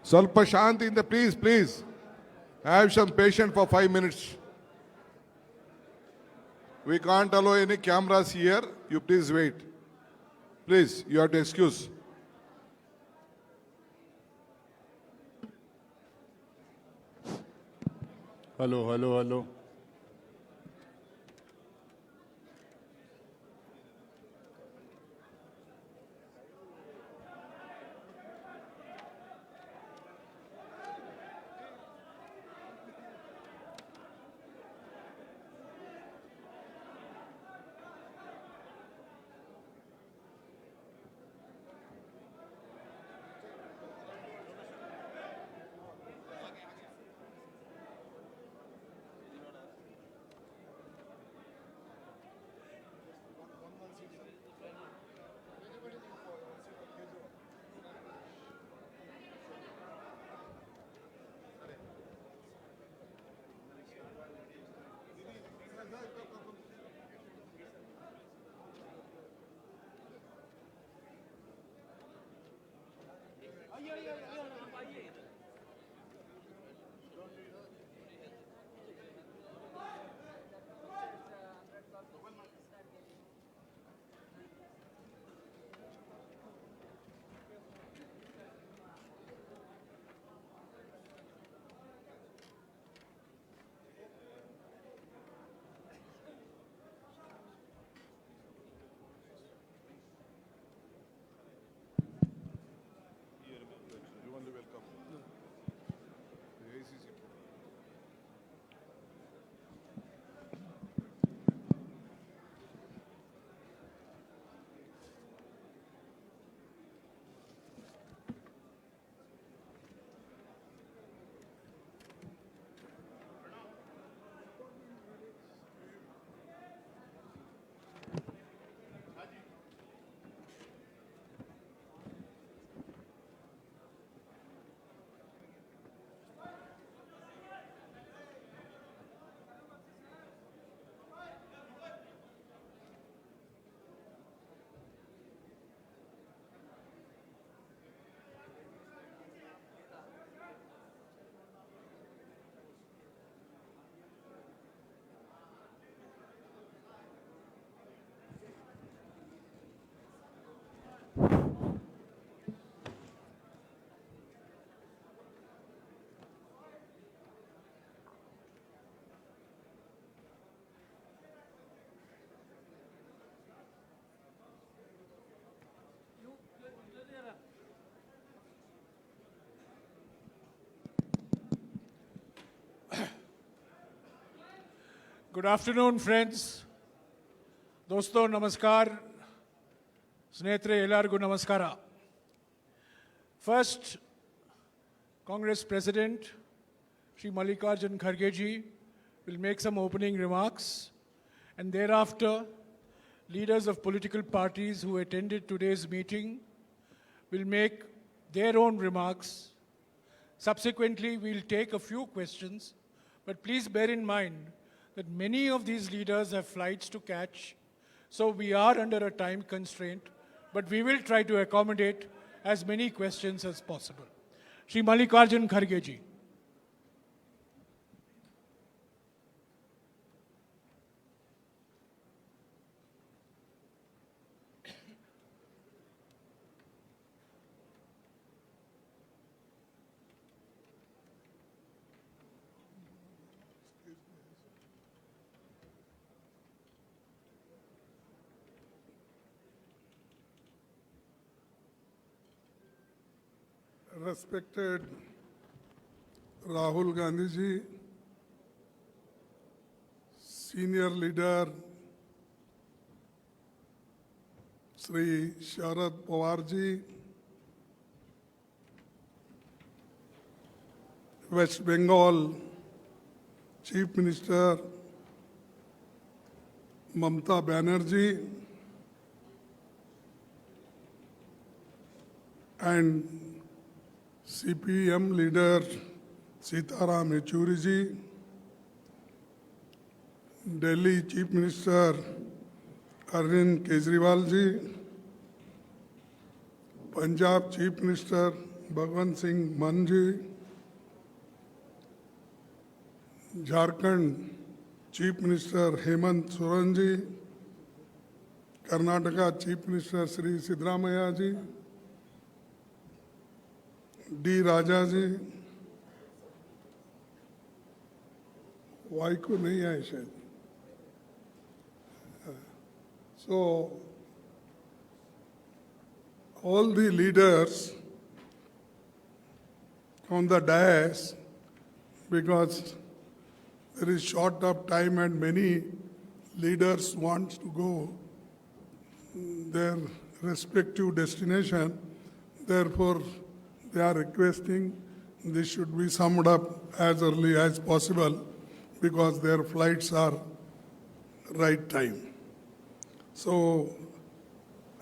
ಸ್ವಲ್ಪ ಶಾಂತಿಯಿಂದ please have some patience for 5 minutes. We can't allow any cameras here. You please wait. Please, you have to excuse. Hello. Good afternoon, friends. Dosto, namaskar. Snetre, elargu namaskara. First, Congress President Shri Mallikarjun Kharge ji will make some opening remarks, and thereafter, leaders of political parties who attended today's meeting will make their own remarks. Subsequently, we'll take a few questions, but please bear in mind that many of these leaders have flights to catch, so we are under a time constraint, but we will try to accommodate as many questions as possible. Shri Mallikarjun Kharge ji. Respected Rahul Gandhi ji, senior leader Sri Sharad Pawar ji, West Bengal Chief Minister Mamata Banerjee, and CPM leader Sitaram Yechuri ji, Delhi Chief Minister Arvind Kejriwal ji, Punjab Chief Minister Bhagwan Singh Manji, Jharkhand Chief Minister Hemant Soren ji, Karnataka Chief Minister Sri Siddaramaiah ji, D. Raja ji, Vaiko नहीं आए शायद. So, all the leaders on the dais, because there is short of time and many leaders want to go their respective destination, therefore they are requesting this should be summed up as early as possible because their flights are right time. So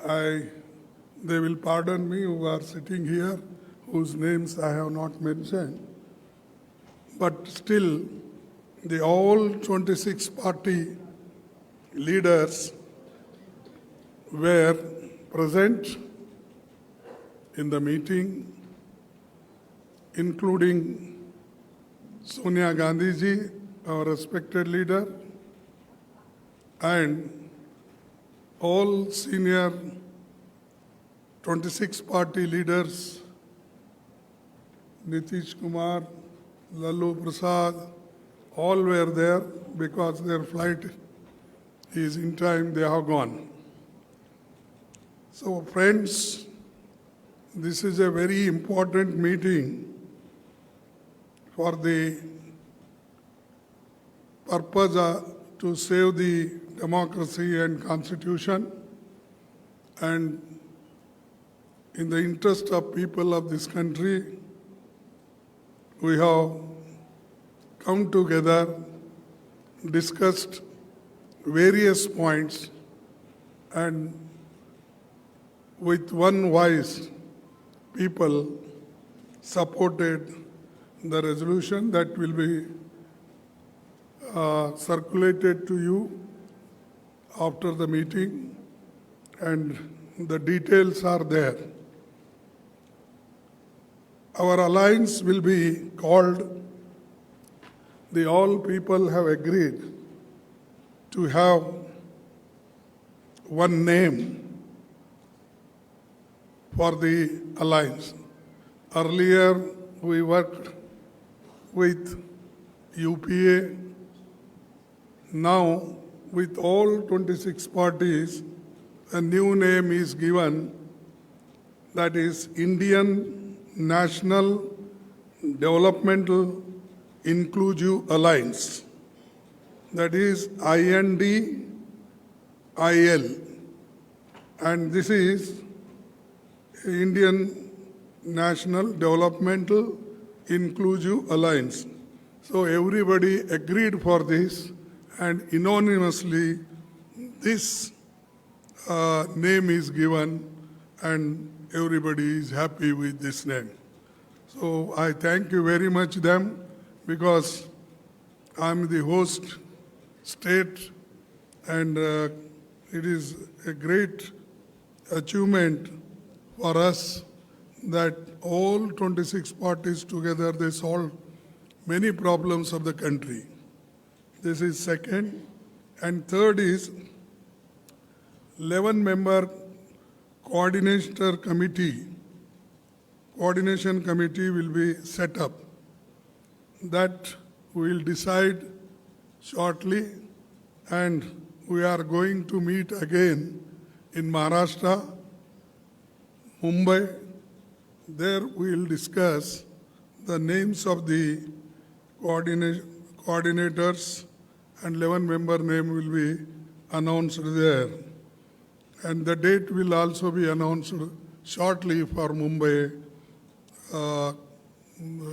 they will pardon me who are sitting here, whose names I have not mentioned. But still, the all 26 party leaders were present in the meeting, including Sonia Gandhi ji, our respected leader, and all senior 26 party leaders, Nitish Kumar, Lalu Prasad, all were there because their flight is in time, they have gone. So friends, this is a very important meeting for the purpose to save the democracy and constitution, and in the interest of people of this country, we have come together, discussed various points, and with one voice, people supported the resolution that will be circulated to you after the meeting, and the details are there. Our alliance will be called, the all people have agreed to have one name for the alliance. Earlier, we worked with UPA. Now, with all 26 parties, a new name is given, that is Indian National Developmental Inclusive Alliance. That is INDIL. And this is Indian National Developmental Inclusive Alliance. So everybody agreed for this, and unanimously this name is given, and everybody is happy with this name. So I thank you very much them, because I'm the host state, and it is a great achievement for us that all 26 parties together, they solved many problems of the country. This is second. And third is 11-member coordination committee will be set up. That we will decide shortly, and we are going to meet again in Maharashtra, Mumbai. There we will discuss the names of the coordinators, and 11-member name will be announced there. And the date will also be announced shortly for Mumbai,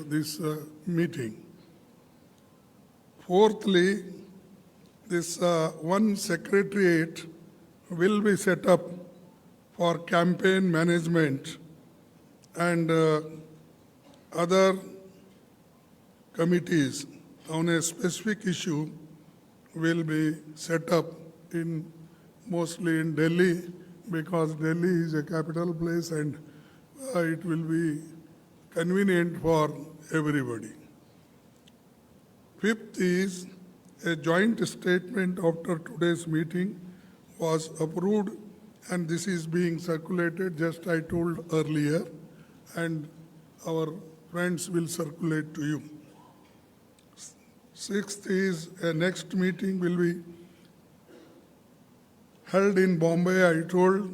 this meeting. Fourthly, this one secretariat will be set up for campaign management, and other committees on a specific issue will be set up mostly in Delhi, because Delhi is a capital place, and it will be convenient for everybody. Fifth is a joint statement after today's meeting was approved, and this is being circulated, just I told earlier, and our friends will circulate to you. Sixth is a next meeting will be held in Bombay, I told,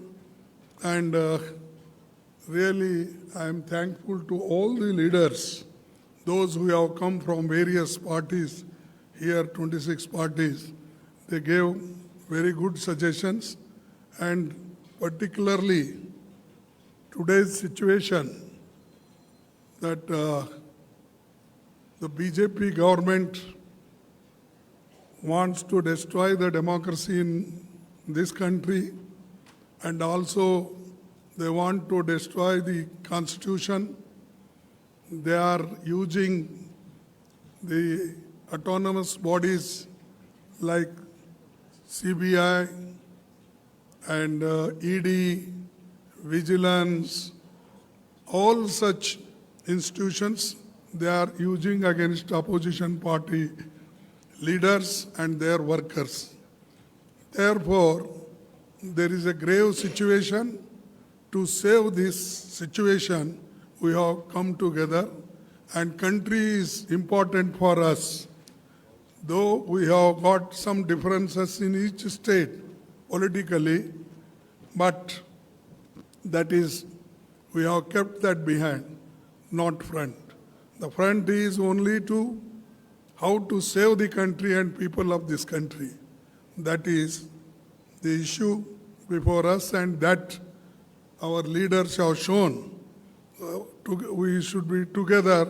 and really I am thankful to all the leaders, those who have come from various parties, here 26 parties. They gave very good suggestions, and particularly today's situation that the BJP government wants to destroy the democracy in this country, and also they want to destroy the constitution. They are using the autonomous bodies like CBI and ED, vigilance, all such institutions they are using against opposition party leaders and their workers. Therefore, there is a grave situation. To save this situation, we have come together, and country is important for us. Though we have got some differences in each state politically, but that is, we have kept that behind, not front. The front is only to how to save the country and people of this country. That is the issue before us, and that our leaders have shown. We should be together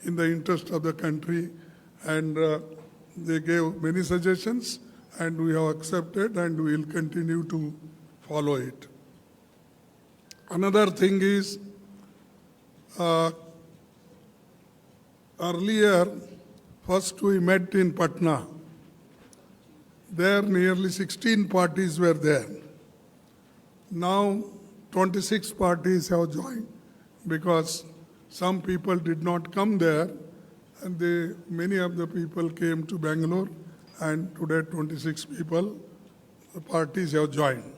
in the interest of the country, and they gave many suggestions, and we have accepted, and we will continue to follow it. Another thing is, earlier, first we met in Patna. There nearly 16 parties were there. Now 26 parties have joined because some people did not come there, and many of the people came to Bangalore, and today 26 people, parties have joined.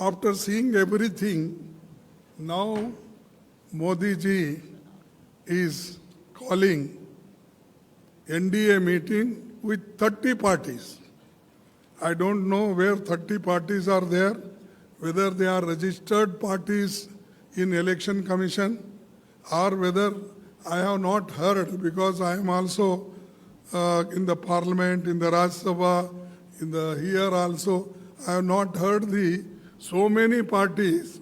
After seeing everything, now Modi ji is calling NDA meeting with 30 parties. I don't know where 30 parties are there, whether they are registered parties in Election Commission, or whether I have not heard, because I am also in the Parliament, in the Rajya Sabha, here also, I have not heard so many parties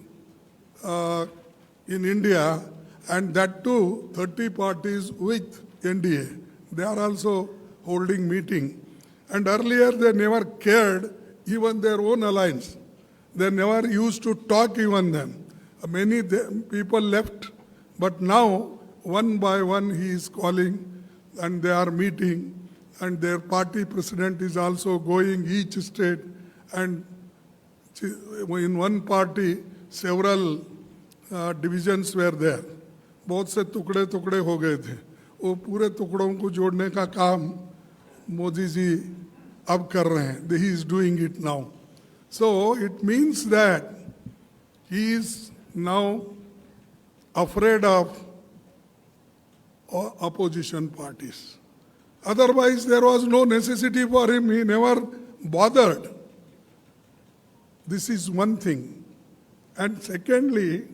in India, and that too 30 parties with NDA. They are also holding meeting. And earlier they never cared even their own alliance. They never used to talk even them. Many people left, but now one by one he is calling, and they are meeting, and their party president is also going each state, and in one party several divisions were there. बहुत से टुकड़े टुकड़े हो गए थे. वो पूरे टुकड़ों को जोड़ने का काम मोदी जी अब कर रहे हैं. He is doing it now. So it means that he is now afraid of opposition parties. Otherwise, there was no necessity for him. He never bothered. This is one thing. And secondly,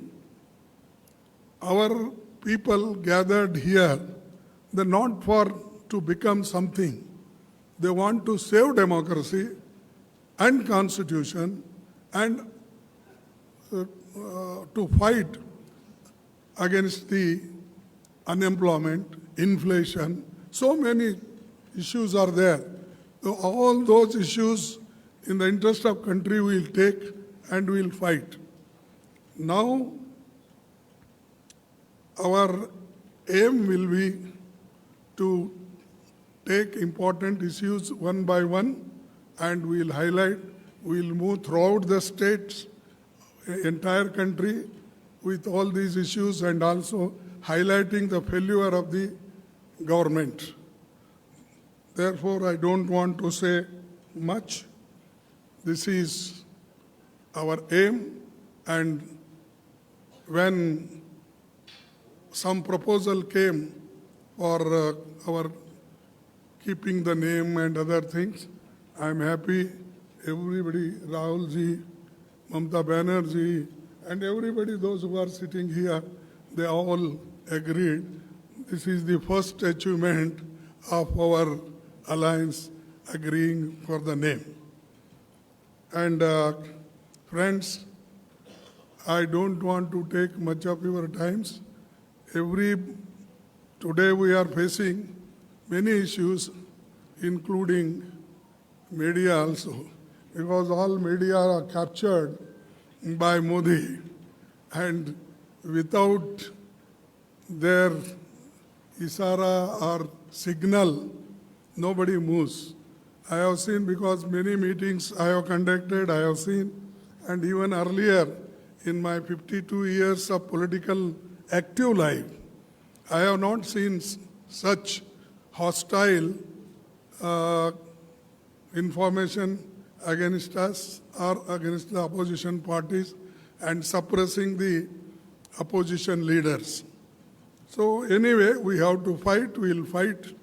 our people gathered here, they're not to become something. They want to save democracy and constitution, and to fight against the unemployment, inflation. So many issues are there. So all those issues, in the interest of country, we will take and we will fight. Now, our aim will be to take important issues one by one, and we will highlight, we will move throughout the states, entire country, with all these issues, and also highlighting the failure of the government. Therefore, I don't want to say much. This is our aim, and when some proposal came for our keeping the name and other things, I am happy everybody, Rahul ji, Mamata Banerjee, and everybody, those who are sitting here, they all agreed. This is the first achievement of our alliance agreeing for the name. And friends, I don't want to take much of your times. Today we are facing many issues, including media also, because all media are captured by Modi, and without their isara or signal, nobody moves. I have seen, because many meetings I have conducted, I have seen, and even earlier in my 52 years of political active life, I have not seen such hostile information against us or against the opposition parties and suppressing the opposition leaders. So anyway, we have to fight, we will fight,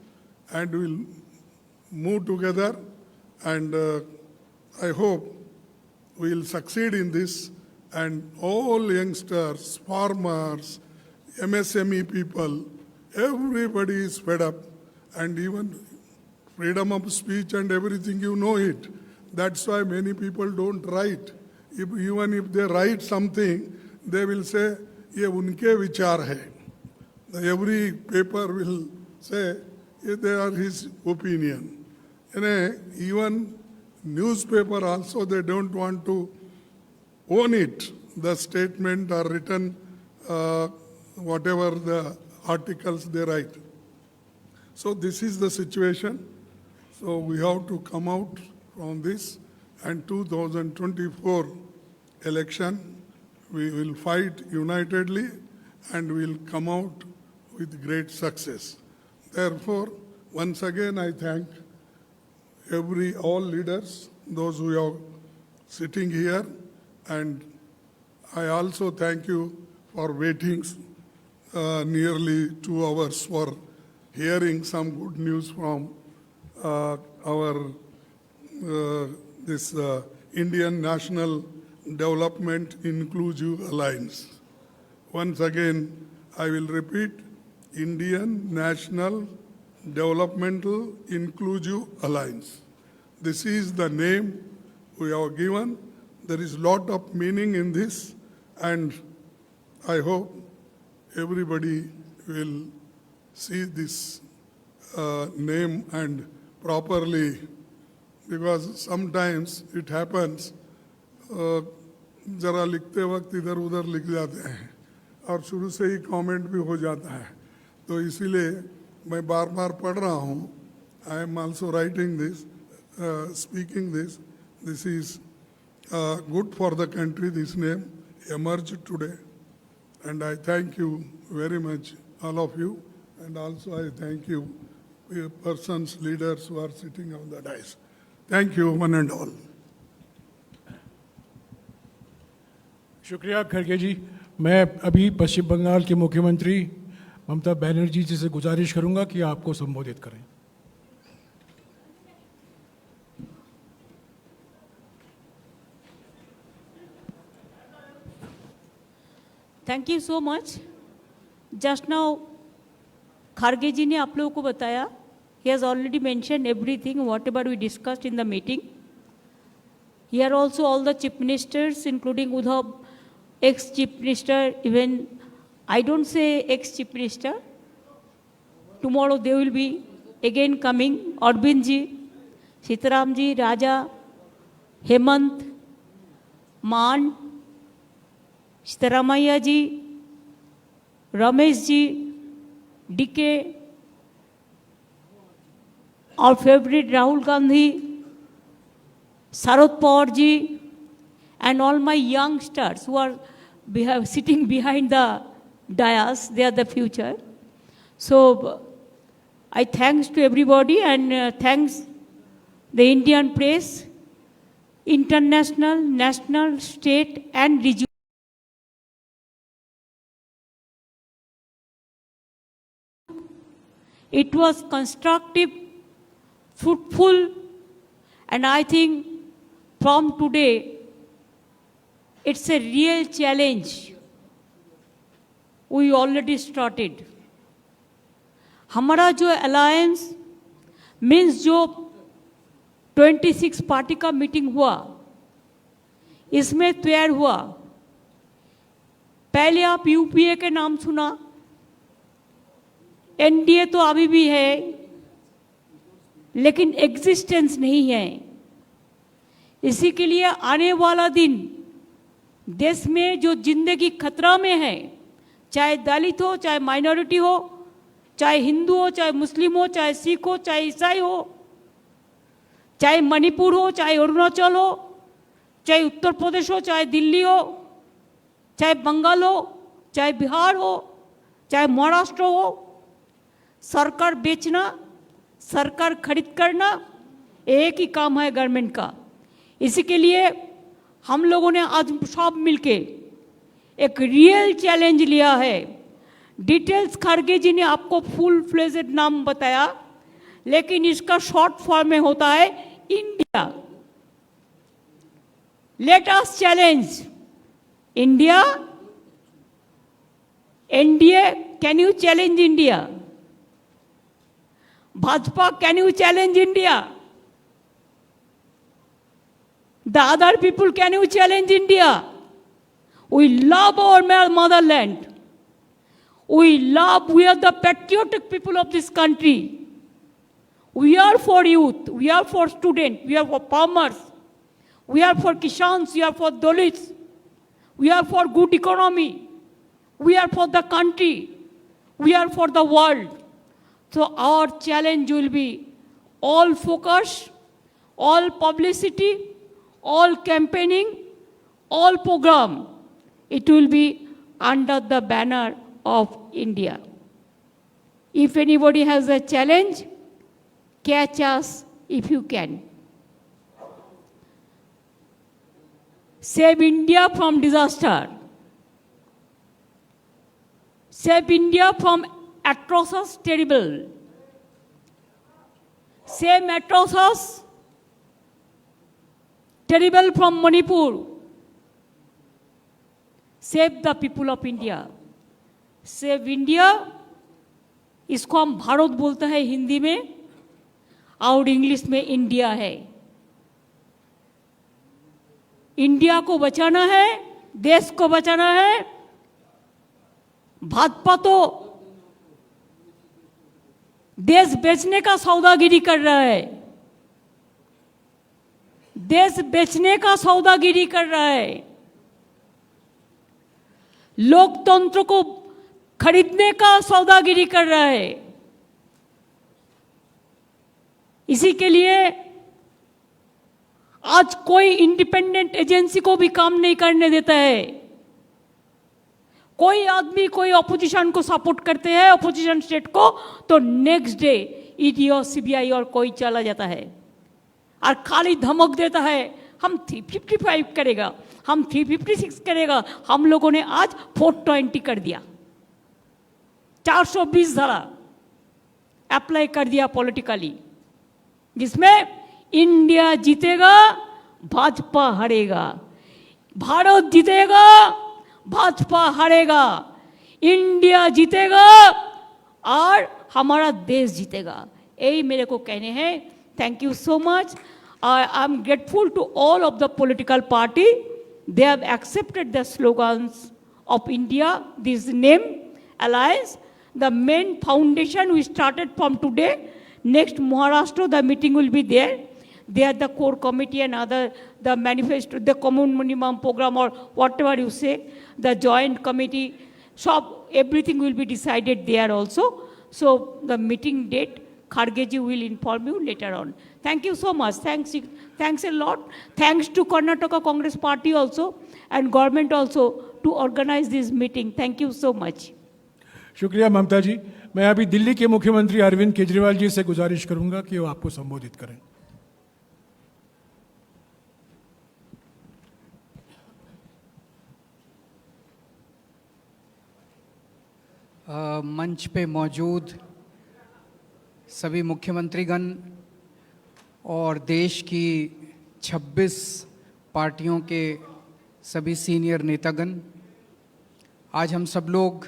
and we will move together, and I hope we will succeed in this, and all youngsters, farmers, MSME people, everybody is fed up, and even freedom of speech and everything, you know it. That's why many people don't write. Even if they write something, they will say, ये उनके विचार है. Every paper will say, they are his opinion. And even newspaper also, they don't want to own it, the statement or written, whatever the articles they write. So this is the situation. So we have to come out from this, and 2024 election, we will fight unitedly and will come out with great success. Therefore, once again, I thank all leaders, those who are sitting here, and I also thank you for waiting nearly 2 hours for hearing some good news from our Indian National Development Inclusive Alliance. Once again, I will repeat, Indian National Developmental Inclusive Alliance. This is the name we have given. There is a lot of meaning in this, and I hope everybody will see this name and properly, because sometimes it happens, जरा लिखते वक्त इधर उधर लिख जाते हैं और शुरू से ही कमेंट भी हो जाता है, तो इसीलिए मैं बार बार पढ़ रहा हूँ. I am also writing this, speaking this. This is good for the country. This name emerged today, and I thank you very much, all of you, and also I thank you, persons, leaders who are sitting on the dais. Thank you, one and all. शुक्रिया खड़गे जी. मैं अभी पश्चिम बंगाल के मुख्यमंत्री ममता बनर्जी जी से गुजारिश करूंगा कि आपको संबोधित करें. Thank you so much. Just now Kharge ji ने आप लोगों को बताया. He has already mentioned everything, whatever we discussed in the meeting. Here also all the chief ministers, including Udhav, ex-chief minister, even I don't say ex-chief minister. Tomorrow they will be again coming. Arvind ji, Sitaram ji, Raja, Hemant, Maan, Sitaramaya ji, Ramesh ji, DK, our favorite Rahul Gandhi, Sharad Pawar ji, and all my youngsters who are sitting behind the dais, they are the future. So I thanks to everybody and thanks the Indian press, international, national, state and regional. It was constructive, fruitful, and I think from today, it's a real challenge. We already started. हमारा जो alliance means जो 26 party का meeting हुआ, इसमें तैयार हुआ, पहले आप यूपीए के नाम सुना, एनडीए तो अभी भी है, लेकिन एग्जिस्टेंस नहीं है। इसी के लिए आने वाला दिन देश में जो जिंदगी खतरा में है, चाहे दलित हो, चाहे माइनॉरिटी हो, चाहे हिंदू हो, चाहे मुस्लिम हो, चाहे सिख हो, चाहे ईसाई हो, चाहे मणिपुर हो, चाहे अरुणाचल हो, चाहे उत्तर प्रदेश हो, चाहे दिल्ली हो, चाहे बंगाल हो, चाहे बिहार हो, चाहे महाराष्ट्र हो, सरकार बेचना, सरकार खरीद करना एक ही काम है गवर्नमेंट का। इसी के लिए हम लोगों ने आज सब मिलके एक रियल चैलेंज लिया है। डिटेल्स खड़गे जी ने आपको फुल फ्लेजेड नाम बताया, लेकिन इसका शॉर्ट फॉर्म में होता है India. Let us challenge India, NDA, can you challenge India? Bhajpa, can you challenge India? The other people, can you challenge India? We love our motherland. We are the patriotic people of this country. We are for youth, we are for students, we are for farmers, we are for Kishans, we are for Dalits, we are for good economy, we are for the country, we are for the world. So our challenge will be all focus, all publicity, all campaigning, all program. It will be under the banner of India. If anybody has a challenge, catch us if you can. Save India from disaster. Save India from atrocious terrible. Save atrocious terrible from Manipur. Save the people of India. Save India, इसको हम भारत बोलते हैं हिंदी में और English में India है। India को बचाना है, देश को बचाना है। भाजपा तो देश बेचने का सौदागिरी कर रहा है, देश बेचने का सौदागिरी कर रहा है, लोकतंत्र को खरीदने का सौदागिरी कर रहा है। इसी के लिए आज कोई इंडिपेंडेंट एजेंसी को भी काम नहीं करने देता है। कोई आदमी कोई ऑपोजिशन को सपोर्ट करते हैं, ऑपोजिशन स्टेट को, तो नेक्स्ट डे ईडी और सीबीआई और कोई चला जाता है और खाली धमक देता है हम 355 करेगा, हम 356 करेगा। हम लोगों ने आज 420 कर दिया, 420 धारा अप्लाई कर दिया पॉलिटिकली, जिसमें इंडिया जीतेगा, भाजपा हारेगा, भारत जीतेगा, भाजपा हारेगा, इंडिया जीतेगा और हमारा देश जीतेगा। यही मेरे को कहने हैं। Thank you so much. I am grateful to all of the political party. They have accepted the slogans of India, this name, alliance. The main foundation we started from today. Next Maharashtra, the meeting will be there. There the core committee and other, the manifesto, the common minimum program or whatever you say, the joint committee, so everything will be decided there also. So the meeting date, Khargeji will inform you later on. Thank you so much. Thanks a lot. Thanks to Karnataka Congress Party also and government also to organize this meeting. Thank you so much. शुक्रिया ममता जी। मैं अभी दिल्ली के मुख्यमंत्री अरविंद केजरीवाल जी से गुजारिश करूंगा कि वो आपको संबोधित करें। मंच पे मौजूद सभी मुख्यमंत्रीगण और देश की 26 पार्टियों के सभी सीनियर नेतागण, आज हम सब लोग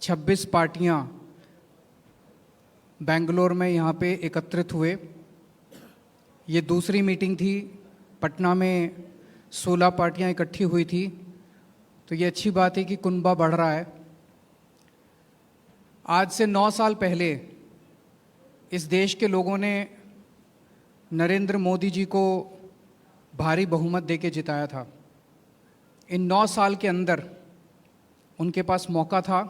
26 पार्टियां बेंगलोर में यहाँ पे एकत्रित हुए। ये दूसरी मीटिंग थी। पटना में 16 पार्टियां इकट्ठी हुई थी, तो ये अच्छी बात है कि कुनबा बढ़ रहा है। आज से 9 साल पहले इस देश के लोगों ने नरेंद्र मोदी जी को भारी बहुमत देके जिताया था। इन 9 साल के अंदर उनके पास मौका था,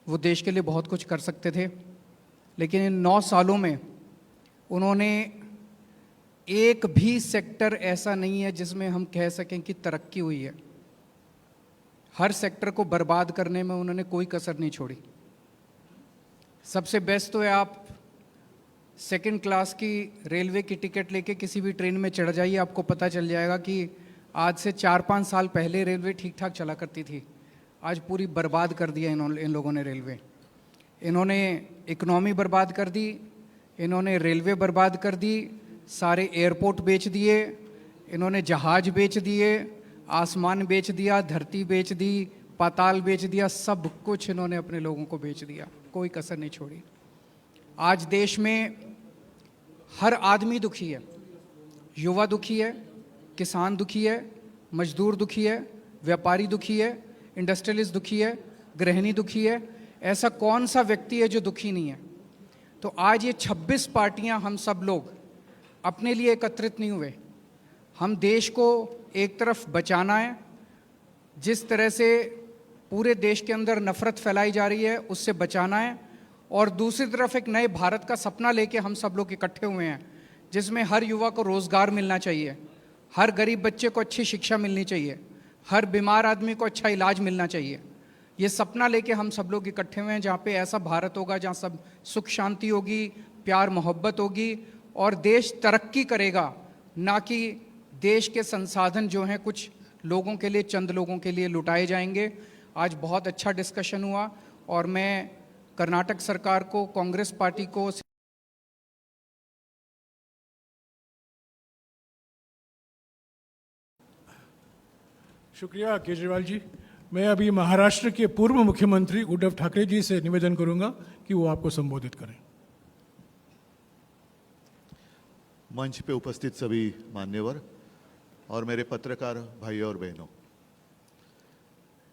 वो देश के लिए बहुत कुछ कर सकते थे, लेकिन इन 9 सालों में उन्होंने एक भी सेक्टर ऐसा नहीं है जिसमें हम कह सकें कि तरक्की हुई है। हर सेक्टर को बर्बाद करने में उन्होंने कोई कसर नहीं छोड़ी। सबसे बेस्ट तो है आप सेकंड क्लास की रेलवे की टिकट लेके किसी भी ट्रेन में चढ़ जाइए, आपको पता चल जाएगा कि आज से 4-5 साल पहले रेलवे ठीक ठाक चला करती थी। आज पूरी बर्बाद कर दिया इन लोगों ने रेलवे। इन्होंने इकोनॉमी बर्बाद कर दी, इन्होंने रेलवे बर्बाद कर दी, सारे एयरपोर्ट बेच दिए, इन्होंने जहाज बेच दिए, आसमान बेच दिया, धरती बेच दी, पाताल बेच दिया, सब कुछ इन्होंने अपने लोगों को बेच दिया, कोई कसर नहीं छोड़ी। आज देश में हर आदमी दुखी है। युवा दुखी है, किसान दुखी है, मजदूर दुखी है, व्यापारी दुखी है, इंडस्ट्रियलिस्ट दुखी है, गृहिणी दुखी है। ऐसा कौन सा व्यक्ति है जो दुखी नहीं है? तो आज ये 26 पार्टियां, हम सब लोग अपने लिए एकत्रित नहीं हुए। हम देश को एक तरफ बचाना है, जिस तरह से पूरे देश के अंदर नफरत फैलाई जा रही है उससे बचाना है, और दूसरी तरफ एक नए भारत का सपना लेके हम सब लोग इकट्ठे हुए हैं, जिसमें हर युवा को रोज़गार मिलना चाहिए, हर गरीब बच्चे को अच्छी शिक्षा मिलनी चाहिए, हर बीमार आदमी को अच्छा इलाज मिलना चाहिए। ये सपना लेके हम सब लोग इकट्ठे हुए हैं, जहाँ पे ऐसा भारत होगा जहाँ सब सुख शांति होगी, प्यार मोहब्बत होगी और देश तरक्की करेगा, ना कि देश के संसाधन जो हैं कुछ लोगों के लिए, चंद लोगों के लिए लुटाए जाएंगे। आज बहुत अच्छा डिस्कशन हुआ और मैं कर्नाटक सरकार को, कांग्रेस पार्टी को शुक्रिया केजरीवाल जी। मैं अभी महाराष्ट्र के पूर्व मुख्यमंत्री उद्धव ठाकरे जी से निवेदन करूंगा कि वो आपको संबोधित करें। मंच पे उपस्थित सभी मान्यवर और मेरे पत्रकार भाई और बहनों,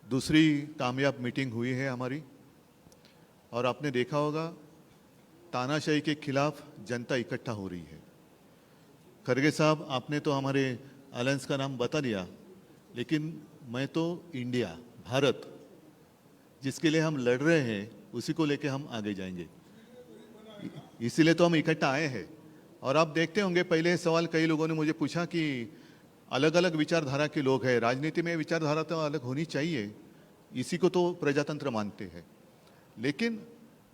दूसरी कामयाब मीटिंग हुई है हमारी और आपने देखा होगा तानाशाही के खिलाफ जनता इकट्ठा हो रही है। खरगे साहब, आपने तो हमारे अलायंस का नाम बता दिया, लेकिन मैं तो इंडिया, भारत, जिसके लिए हम लड़ रहे हैं उसी को लेके हम आगे जाएंगे। इसीलिए तो हम इकट्ठा आए हैं। और आप देखते होंगे, पहले सवाल कई लोगों ने मुझे पूछा कि अलग अलग विचारधारा के लोग हैं, राजनीति में विचारधारा तो अलग होनी चाहिए, इसी को तो प्रजातंत्र मानते हैं। लेकिन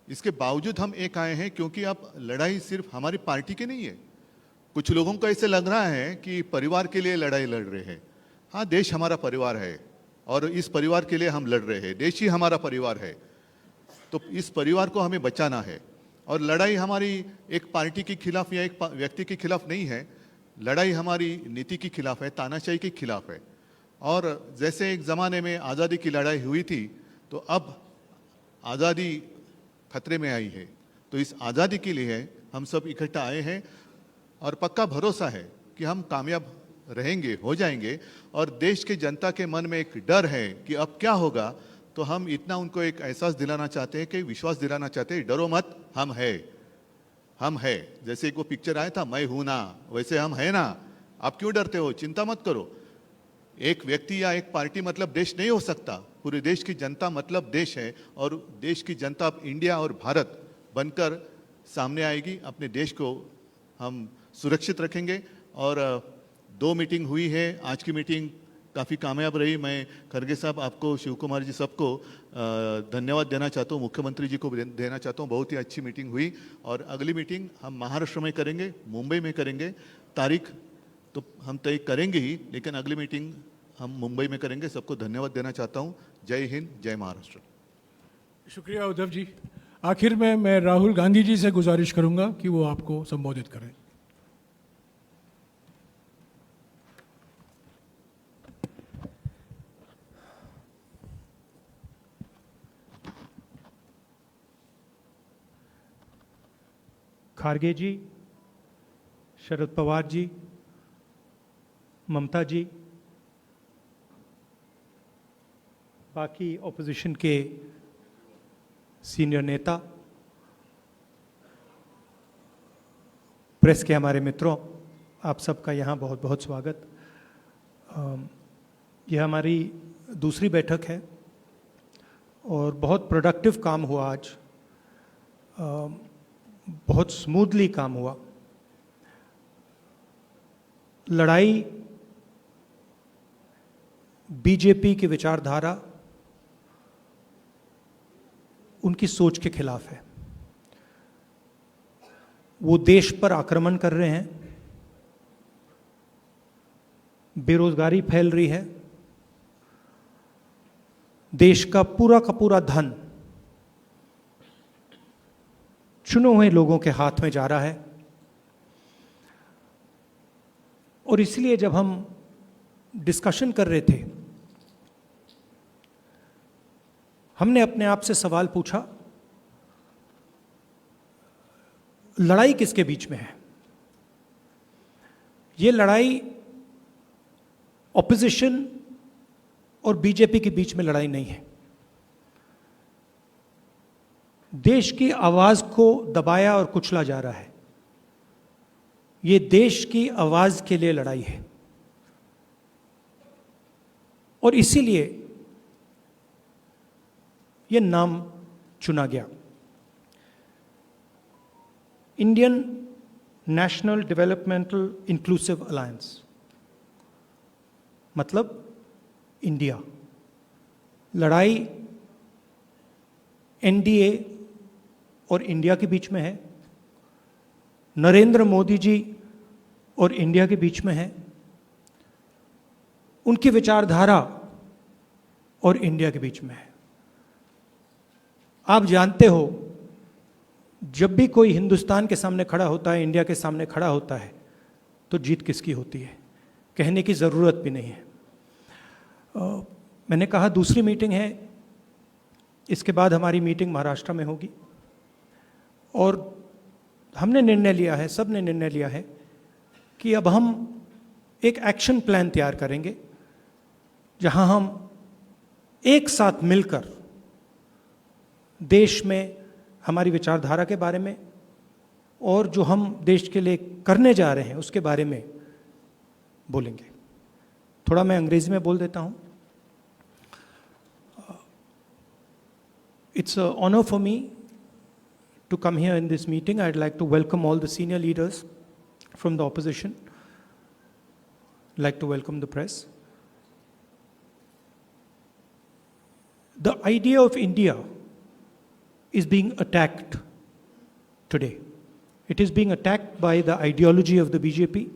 इसके बावजूद हम एक आए हैं क्योंकि अब लड़ाई सिर्फ हमारी पार्टी की नहीं है। कुछ लोगों को ऐसे लग रहा है कि परिवार के लिए लड़ाई लड़ रहे हैं। हाँ, देश हमारा परिवार है और इस परिवार के लिए हम लड़ रहे हैं। देश ही हमारा परिवार है, तो इस परिवार को हमें बचाना है। और लड़ाई हमारी एक पार्टी के खिलाफ या एक व्यक्ति के खिलाफ नहीं है, लड़ाई हमारी नीति के खिलाफ है, तानाशाही के खिलाफ है। और जैसे एक ज़माने में आज़ादी की लड़ाई हुई थी, तो अब आज़ादी खतरे में आई है। तो इस आज़ादी के लिए हम सब इकट्ठा आए हैं और पक्का भरोसा है कि हम कामयाब रहेंगे, हो जाएंगे। और देश के जनता के मन में एक डर है कि अब क्या होगा, तो हम इतना उनको एक एहसास दिलाना चाहते हैं, कि विश्वास दिलाना चाहते हैं, डरो मत, हम है। जैसे एक वो पिक्चर आया था, मैं हूं ना, वैसे हम है ना। आप क्यों डरते हो? चिंता मत करो। एक व्यक्ति या एक पार्टी मतलब देश नहीं हो सकता, पूरे देश की जनता मतलब देश है। और देश की जनता अब इंडिया और भारत बनकर सामने आएगी। अपने देश को हम सुरक्षित रखेंगे। और 2 मीटिंग हुई है, आज की मीटिंग काफ़ी कामयाब रही। मैं खरगे साहब, आपको, शिव कुमार जी, सबको धन्यवाद देना चाहता हूँ, मुख्यमंत्री जी को भी देना चाहता हूँ। बहुत ही अच्छी मीटिंग हुई और अगली मीटिंग हम महाराष्ट्र में करेंगे, मुंबई में करेंगे। तारीख तो हम तय करेंगे ही, लेकिन अगली मीटिंग हम मुंबई में करेंगे। सबको धन्यवाद देना चाहता हूँ। जय हिंद, जय महाराष्ट्र। शुक्रिया उद्धव जी। आखिर में मैं राहुल गांधी जी से गुजारिश करूंगा कि वो आपको संबोधित करें। खारगे जी, शरद पवार जी, ममता जी, बाकी ऑपोजिशन के सीनियर नेता, प्रेस के हमारे मित्रों, आप सबका यहाँ बहुत बहुत स्वागत। यह हमारी दूसरी बैठक है और बहुत प्रोडक्टिव काम हुआ आज, बहुत स्मूथली काम हुआ। लड़ाई बीजेपी की विचारधारा, उनकी सोच के खिलाफ है। वो देश पर आक्रमण कर रहे हैं, बेरोजगारी फैल रही है, देश का पूरा धन चुने हुए लोगों के हाथ में जा रहा है। और इसलिए जब हम डिस्कशन कर रहे थे, हमने अपने आप से सवाल पूछा, लड़ाई किसके बीच में है? ये लड़ाई ऑपोजिशन और बीजेपी के बीच में लड़ाई नहीं है। देश की आवाज को दबाया और कुचला जा रहा है। ये देश की आवाज के लिए लड़ाई है और इसीलिए ये नाम चुना गया, Indian national developmental inclusive alliance, मतलब इंडिया। लड़ाई एनडीए और इंडिया के बीच में है, नरेंद्र मोदी जी और इंडिया के बीच में है, उनकी विचारधारा और इंडिया के बीच में है। आप जानते हो, जब भी कोई हिंदुस्तान के सामने खड़ा होता है, इंडिया के सामने खड़ा होता है, तो जीत किसकी होती है, कहने की ज़रूरत भी नहीं है। मैंने कहा दूसरी मीटिंग है, इसके बाद हमारी मीटिंग महाराष्ट्र में होगी और हमने निर्णय लिया है, सब ने निर्णय लिया है कि अब हम एक एक्शन प्लान तैयार करेंगे जहां हम एक साथ मिलकर देश में हमारी विचारधारा के बारे में और जो हम देश के लिए करने जा रहे हैं उसके बारे में बोलेंगे। थोड़ा मैं अंग्रेजी में बोल देता हूं। It's an honor for me to come here in this meeting. I'd like to welcome all the senior leaders from the opposition. I'd like to welcome the press. The idea of India is being attacked today. It is being attacked by the ideology of the BJP.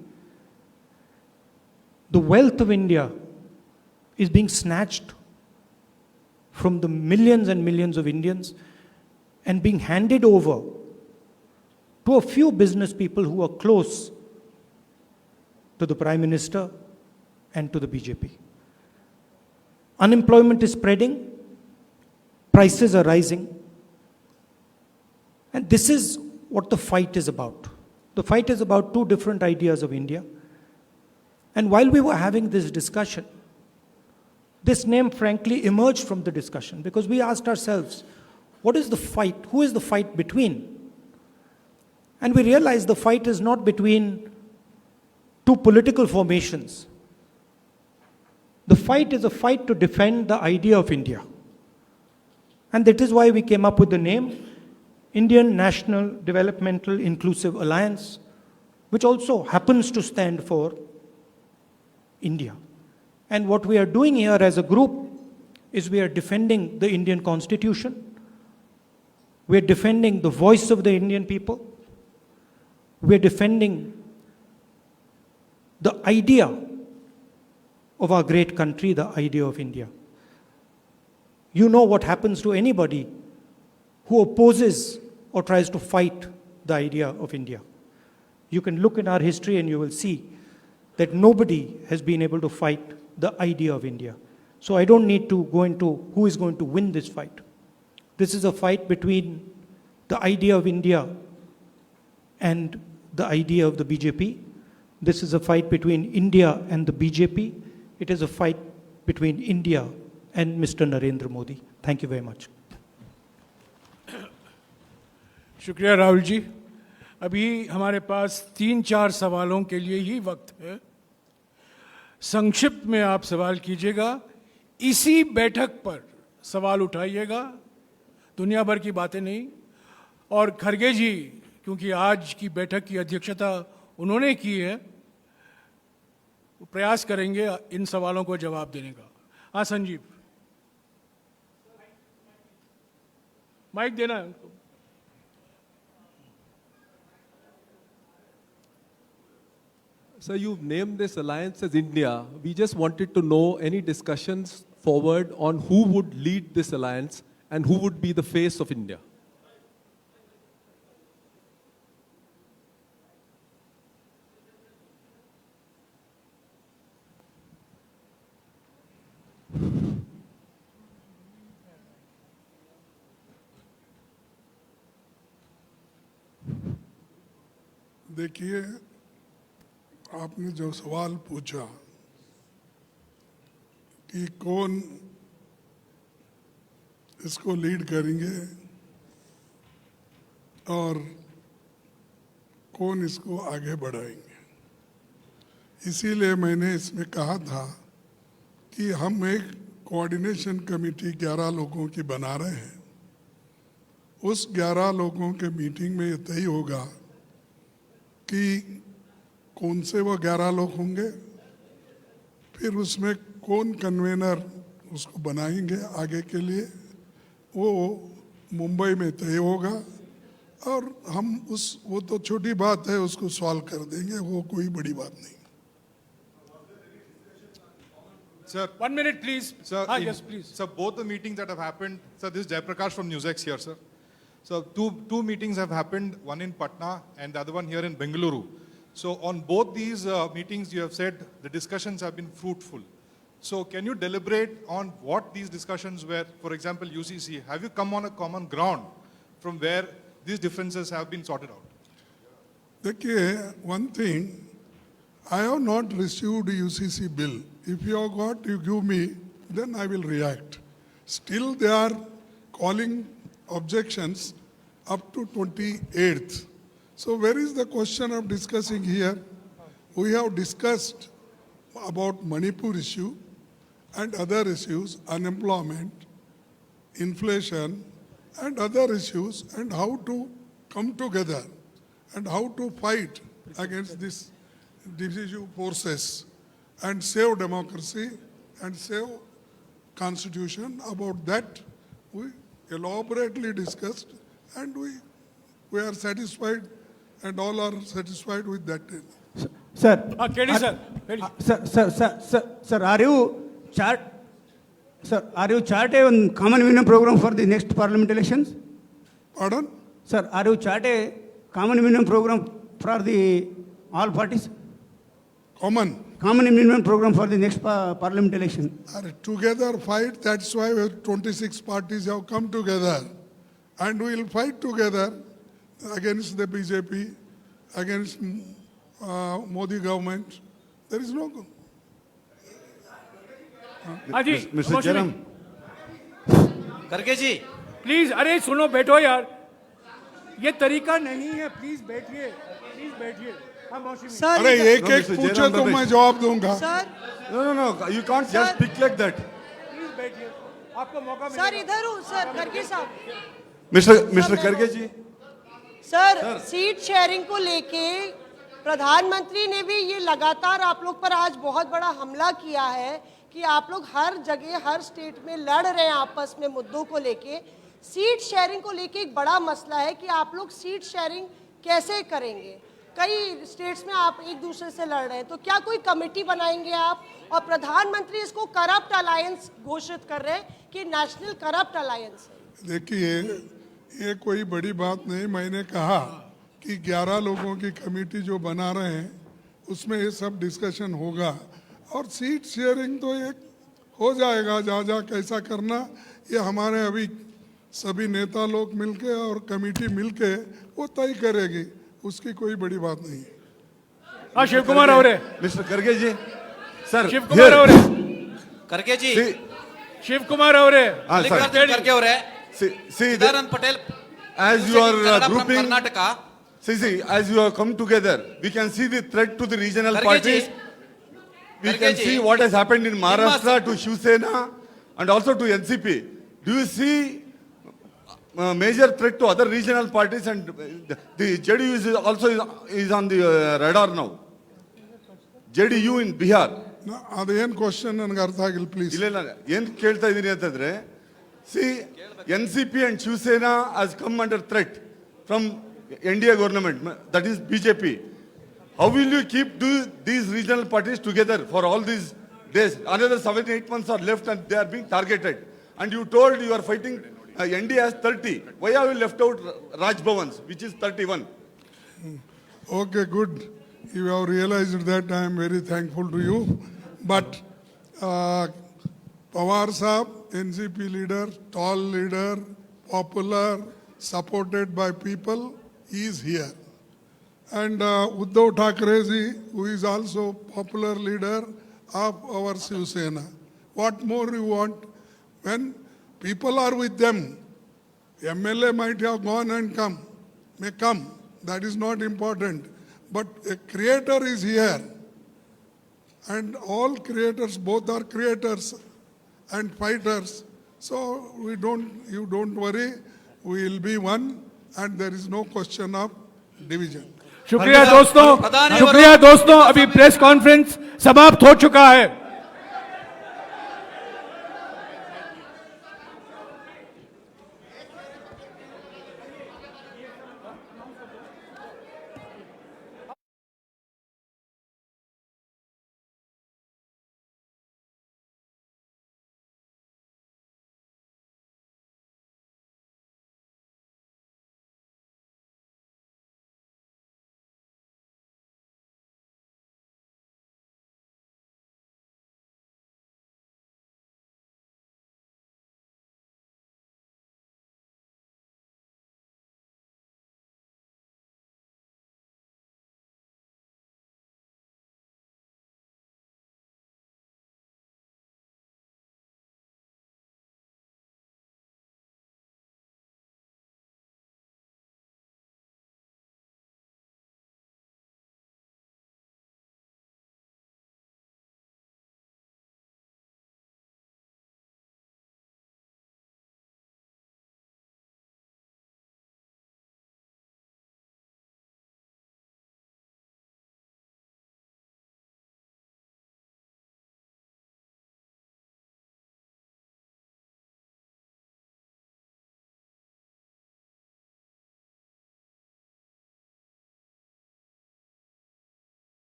The wealth of India is being snatched from the millions and millions of Indians and being handed over to a few business people who are close to the Prime Minister and to the BJP. Unemployment is spreading, prices are rising, and this is what the fight is about. The fight is about two different ideas of India. And while we were having this discussion, this name frankly emerged from the discussion because we asked ourselves, what is the fight? Who is the fight between? And we realized the fight is not between two political formations. The fight is a fight to defend the idea of India. And that is why we came up with the name Indian National Developmental Inclusive Alliance, which also happens to stand for India. And what we are doing here as a group is we are defending the Indian Constitution. We are defending the voice of the Indian people. We are defending the idea of our great country, the idea of India. You know what happens to anybody who opposes or tries to fight the idea of India. You can look in our history and you will see that nobody has been able to fight the idea of India. So I don't need to go into who is going to win this fight. This is a fight between the idea of India and the idea of the BJP. This is a fight between India and the BJP. It is a fight between India and Mr. Narendra Modi. Thank you very much. शुक्रिया राहुल जी। अभी हमारे पास 3-4 सवालों के लिए ही वक्त है। संक्षिप्त में आप सवाल कीजिएगा, इसी बैठक पर सवाल उठाइएगा, दुनिया भर की बातें नहीं। और खरगे जी, क्योंकि आज की बैठक की अध्यक्षता उन्होंने की है, वो प्रयास करेंगे इन सवालों को जवाब देने का। हाँ संजीव, माइक देना है उनको। Sir, you've named this alliance as India. We just wanted to know any discussions forward on who would lead this alliance and who would be the face of India. देखिए, आपने जो सवाल पूछा कि कौन इसको लीड करेंगे और कौन इसको आगे बढ़ाएंगे, इसीलिए मैंने इसमें कहा था कि हम एक कोऑर्डिनेशन कमेटी 11 लोगों की बना रहे हैं। उस 11 लोगों के मीटिंग में ये तय होगा कि कौन से वो 11 लोग होंगे, फिर उसमें कौन कन्वेनर उसको बनाएंगे आगे के लिए, वो मुंबई में तय होगा। और हम वो तो छोटी बात है, उसको सॉल्व कर देंगे, वो कोई बड़ी बात नहीं। Sir, 1 minute please. Sir, Yes please. Sir, both the meetings that have happened, sir, this is Jayaprakash from NewsX here, sir. So two meetings have happened, one in Patna and the other one here in Bengaluru. So on both these meetings, you have said the discussions have been fruitful. So can you deliberate on what these discussions were? For example, UCC, have you come on a common ground from where these differences have been sorted out? देखिए, one thing, I have not received UCC bill. If you have got, you give me, then I will react. Still, they are calling objections up to 28th. So where is the question of discussing here? We have discussed about Manipur issue and other issues, unemployment, inflation, and other issues, and how to come together and how to fight against this divisive forces and save democracy and save constitution. About that, we elaborately discussed, and we are satisfied, and all are satisfied with that. Sir. Kelly sir. Sir, are you chart a common minimum program for the next parliament elections? Pardon? Sir, are you chart a common minimum program for the all parties? Common. Common minimum program for the next parliament election. Are together fight, that's why 26 parties have come together. And we will fight together against the BJP, against Modi government. There is no... Aji, Mr. Jaram. Kharge ji please, अरे सुनो, बैठो यार, ये तरीका नहीं है। Please बैठिए, please बैठिए। हाँ मौसी, अरे एक एक पूछे तो मैं जवाब दूंगा। No, you can't just speak like that. Please बैठिए, आपको मौका सर मिलेगा। इधर हूँ सर, खरगे साहब। Mr. Karge ji. Sir seat sharing को लेके प्रधानमंत्री ने भी ये लगातार आप लोग पर आज बहुत बड़ा हमला किया है कि आप लोग हर जगह हर स्टेट में लड़ रहे हैं आपस में मुद्दों को लेके। सीट शेयरिंग को लेके एक बड़ा मसला है कि आप लोग सीट शेयरिंग कैसे करेंगे। कई स्टेट्स में आप एक दूसरे से लड़ रहे हैं, तो क्या कोई कमेटी बनाएंगे आप? और प्रधानमंत्री इसको करप्ट अलायंस घोषित कर रहे हैं कि नेशनल करप्ट अलायंस है। देखिए, ये कोई बड़ी बात नहीं। मैंने कहा कि 11 लोगों की कमेटी जो बना रहे हैं उसमें ये सब डिस्कशन होगा, और सीट शेयरिंग तो एक हो जाएगा। जहाँ कैसा करना ये हमारे अभी सभी नेता लोग मिलके और कमेटी मिलके वो तय करेगी, उसकी कोई बड़ी बात नहीं है। हाँ, शिव कुमार आवरे। Mr. Karge ji, sir. Shiv Kumar here. आवरे। करके जी, See, शिव कुमार आवरे। ah, sir. मल्लिकार्जुन खड़गे हो रहे, See, Sadanand Patel, as you are Kannada from grouping, Karnataka. see, as you have come together, we can see the threat to the regional Karge parties. ji, We Karge can ji, see what has happened in Maharashtra Nimma- to Shiv Sena and also to NCP. Do you see major threat to other regional parties, and the JDU is also is on the radar now? JDU in Bihar. ಅದೇನು question ನನಗೆ ಅರ್ಥ ಆಗಿಲ್ಲ, please. ಇಲ್ಲ ಏನ್ ಕೇಳ್ತಾ ಇದೀನಿ ಅಂತಂದ್ರೆ, C NCP and Shiv Sena has come under threat from NDA government, that is BJP. How will you keep these regional parties together for all these days? Another 7-8 months are left and they are being targeted. And you told you are fighting, NDA has 30. Why have you left out Raj Bhavans, which is 31? Okay, good. You have realized that. I am very thankful to you. But Pawar Saab, NCP leader, tall leader, popular, supported by people, he is here. And Uddhav Thackeray ji, who is also popular leader of our Shiv Sena. What more you want? When people are with them, MLA might have gone and come, may come. That is not important. But a creator is here. And all creators, both are creators and fighters. So you don't worry, we will be one, and there is no question of division. शुक्रिया दोस्तों, शुक्रिया दोस्तों। अभी press conference समाप्त हो चुका है।